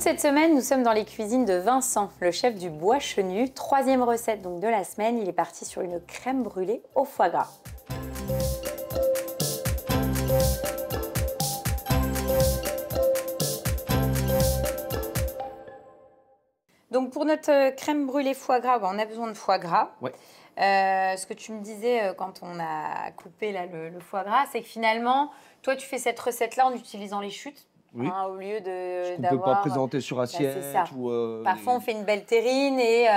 Toute cette semaine, nous sommes dans les cuisines de Vincent, le chef du Bois Chenu. 3e recette donc de la semaine. Il est parti sur une crème brûlée au foie gras. Donc pour notre crème brûlée foie gras, on a besoin de foie gras. Ouais. Ce que tu me disais quand on a coupé là, le foie gras, c'est que finalement, toi tu fais cette recette-là en utilisant les chutes. Oui. Hein, au lieu de On ne peut pas présenter sur assiette. Parfois, on fait une belle terrine et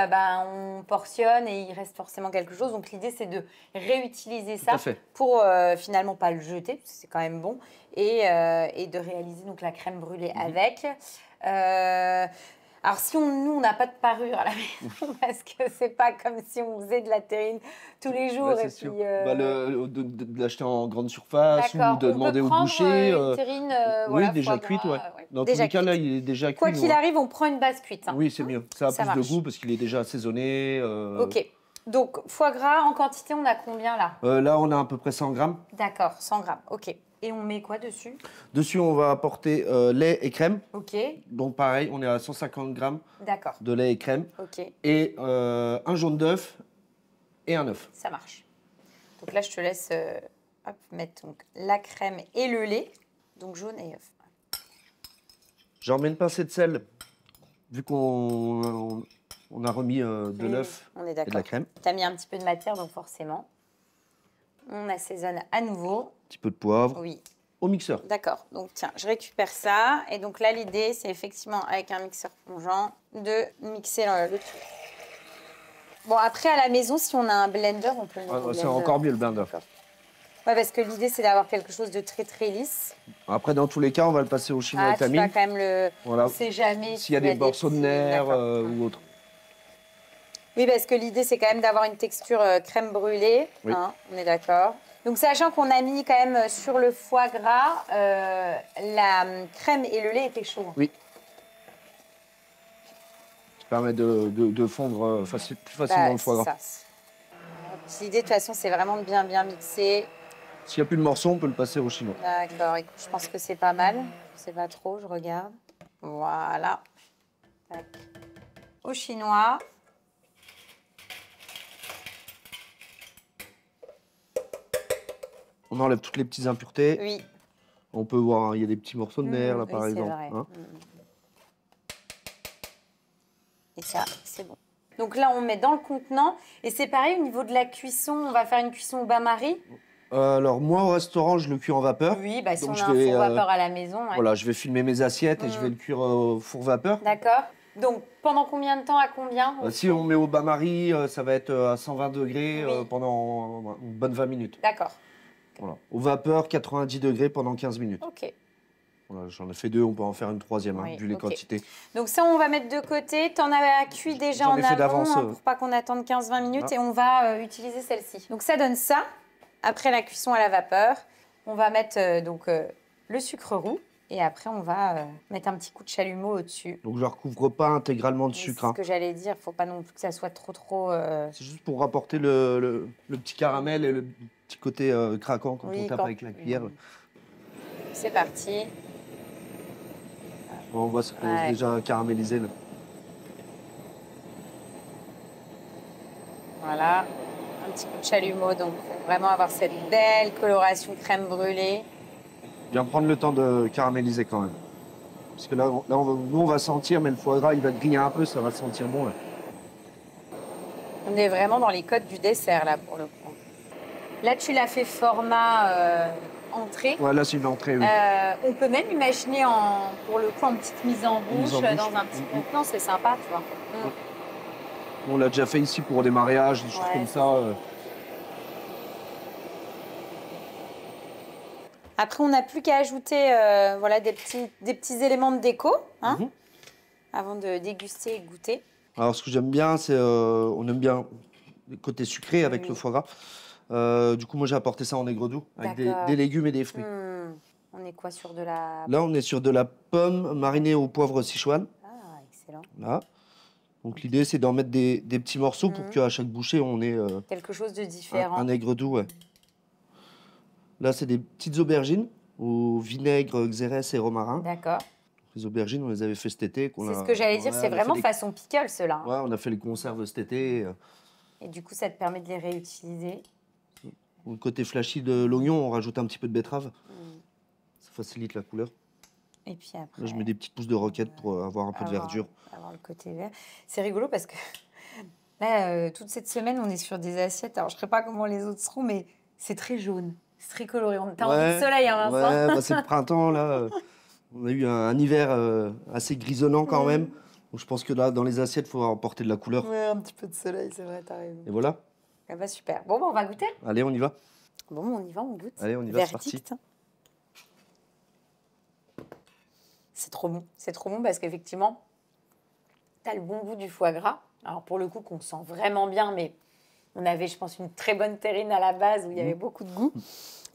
on portionne et il reste forcément quelque chose. Donc, l'idée, c'est de réutiliser ça pour finalement pas le jeter, parce que c'est quand même bon, et de réaliser donc, la crème brûlée avec. Alors, si nous, on n'a pas de parure à la maison, parce que c'est pas comme si on faisait de la terrine tous les jours. Ouais, c'est sûr. De l'acheter en grande surface ou de demander au boucher. Une terrine, oui, déjà cuite, ouais. Dans tous les cas, là, il est déjà cuit. Quoi qu'il arrive, on prend une base cuite. Hein. Oui, c'est mieux. Ça a plus de goût parce qu'il est déjà assaisonné. Ok. Donc, foie gras, en quantité, on a combien là? Là, on a à peu près 100 grammes. D'accord, 100 grammes. Ok. Et on met quoi dessus? Dessus, on va apporter lait et crème. Ok. Donc, pareil, on est à 150 grammes de lait et crème. Ok. Et un jaune d'œuf et un œuf. Ça marche. Donc là, je te laisse mettre donc, la crème et le lait. Donc, jaune et œuf. J'en mets une pincée de sel, vu qu'on a remis de l'œuf et de la crème. Tu as mis un petit peu de matière, donc forcément. On assaisonne à nouveau. Un petit peu de poivre. Oui. Au mixeur. D'accord. Donc, tiens, je récupère ça. Et donc là, l'idée, c'est effectivement, avec un mixeur plongeant, de mixer le truc. Bon, après, à la maison, si on a un blender, on peut le mettre au blender. C'est encore mieux, le blender. Ouais, parce que l'idée, c'est d'avoir quelque chose de très, très lisse. Après, dans tous les cas, on va le passer au chinois étamine. Tu vas quand même le... Voilà. On ne sait jamais s'il y a des morceaux de nerfs ou autre. Oui, parce que l'idée, c'est quand même d'avoir une texture crème brûlée. Oui. Hein, on est d'accord. Donc, sachant qu'on a mis quand même sur le foie gras, la crème et le lait étaient chauds. Oui. Ça permet de fondre plus facilement le foie gras. L'idée, de toute façon, c'est vraiment de bien mixer. S'il n'y a plus de morceaux, on peut le passer au chinois. D'accord. Écoute, je pense que c'est pas mal. C'est pas trop, je regarde. Voilà. Tac. Au chinois. On enlève toutes les petites impuretés. Oui. On peut voir, il y a des petits morceaux de nerfs, là, par exemple. Vrai. Hein. Et ça, c'est bon. Donc là, on met dans le contenant. Et c'est pareil, au niveau de la cuisson, on va faire une cuisson au bain-marie. Alors, moi, au restaurant, je le cuis en vapeur. Oui, si on a un four vapeur à la maison. Ouais. Voilà, je vais filmer mes assiettes et je vais le cuire au four vapeur. D'accord. Donc, pendant combien de temps, à combien? Si on met au bain-marie, ça va être à 120 degrés pendant une bonne 20 minutes. D'accord. Voilà. Au vapeur, 90 degrés pendant 15 minutes. Ok. Voilà, j'en ai fait 2, on peut en faire une 3e, vu les quantités. Donc ça, on va mettre de côté. Tu en avais cuit déjà en amont, pour pas qu'on attende 15-20 minutes. Et on va utiliser celle-ci. Donc ça donne ça. Après la cuisson à la vapeur, on va mettre le sucre roux. Et après, on va mettre un petit coup de chalumeau au-dessus. Donc je ne recouvre pas intégralement de sucre. C'est ce que j'allais dire. Il ne faut pas non plus que ça soit trop... C'est juste pour rapporter le petit caramel et le petit côté craquant quand on tape avec la cuillère. C'est parti. On voit ce qu'on déjà caramélisé. Là. Voilà. Un petit coup de chalumeau. Donc, il faut vraiment avoir cette belle coloration crème brûlée. Bien prendre le temps de caraméliser quand même. Parce que là nous, on va sentir, mais le foie gras, il va griller un peu, ça va sentir bon. Là. On est vraiment dans les codes du dessert, là, pour le coup. Là, tu l'as fait format entrée. Ouais, là, c'est une entrée, oui. On peut même imaginer, pour le coup, en petite mise en bouche, dans un petit contenant, c'est sympa, tu vois. On l'a déjà fait ici pour des mariages, des choses comme ça. Après, on n'a plus qu'à ajouter des petits éléments de déco avant de déguster et goûter. Alors, ce que j'aime bien, c'est on aime bien le côté sucré avec le foie gras. Du coup, moi, j'ai apporté ça en aigre doux, avec des légumes et des fruits. On est quoi sur de la... Là, on est sur de la pomme marinée au poivre Sichuan. Ah, excellent. Là. Donc, l'idée, c'est d'en mettre des petits morceaux pour qu'à chaque bouchée, on ait... quelque chose de différent. Un aigre doux, ouais. Là, c'est des petites aubergines au vinaigre, xérès et romarin. D'accord. Les aubergines, on les avait fait cet été. C'est ce que j'allais dire, c'est vraiment façon pickle, ceux-là. Ouais, on a fait les conserves cet été. Et du coup, ça te permet de les réutiliser. Le côté flashy de l'oignon, on rajoute un petit peu de betterave. Ça facilite la couleur. Et puis après... Là, je mets des petites pousses de roquette pour avoir un peu de verdure. Avoir le côté vert. C'est rigolo parce que là, toute cette semaine, on est sur des assiettes. Alors, je ne sais pas comment les autres seront, mais c'est très jaune. C'est très coloré. T'as envie de soleil, hein, Vincent? Ouais, bah, c'est le printemps, là. On a eu un hiver assez grisonnant quand même. Donc, je pense que là, dans les assiettes, il faut apporter de la couleur. Ouais, un petit peu de soleil, c'est vrai, t'as raison. Et voilà. Ah bah, super. Bon, bah, on va goûter. Allez, on y va. Bon, on y va, on goûte. Allez, on y va, c'est parti. C'est trop bon. C'est trop bon parce qu'effectivement, t'as le bon goût du foie gras. Alors, pour le coup, qu'on sent vraiment bien, mais on avait, je pense, une très bonne terrine à la base où il y avait beaucoup de goût.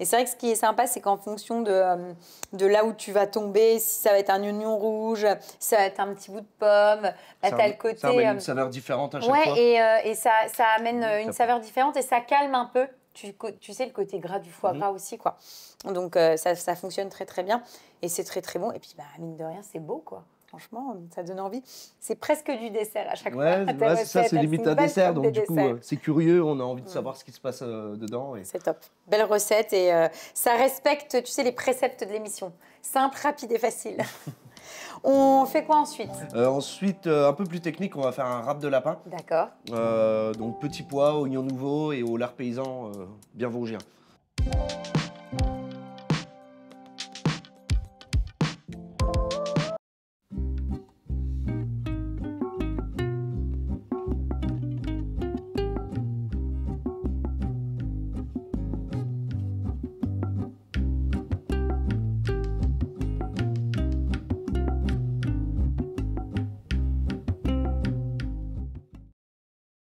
Et c'est vrai que ce qui est sympa, c'est qu'en fonction de là où tu vas tomber, si ça va être un oignon rouge, ça va être un petit bout de pomme, là, tu as le côté... Ça amène une saveur différente à chaque fois. Ouais, et ça amène une saveur différente et ça calme un peu. Tu sais, le côté gras du foie gras aussi, quoi. Donc, ça fonctionne très, très bien. Et c'est très, très bon. Et puis, bah, mine de rien, c'est beau, quoi. Franchement, ça donne envie. C'est presque du dessert à chaque fois. Ouais, c'est ça, c'est limite un dessert. Donc, du coup, c'est curieux. On a envie de savoir ce qui se passe dedans. Et... C'est top. Belle recette. Et ça respecte, tu sais, les préceptes de l'émission. Simple, rapide et facile. On fait quoi ensuite? Ensuite, un peu plus technique, on va faire un râpe de lapin. D'accord. Donc, petits pois, oignons nouveaux et au lard paysan bien vosgien.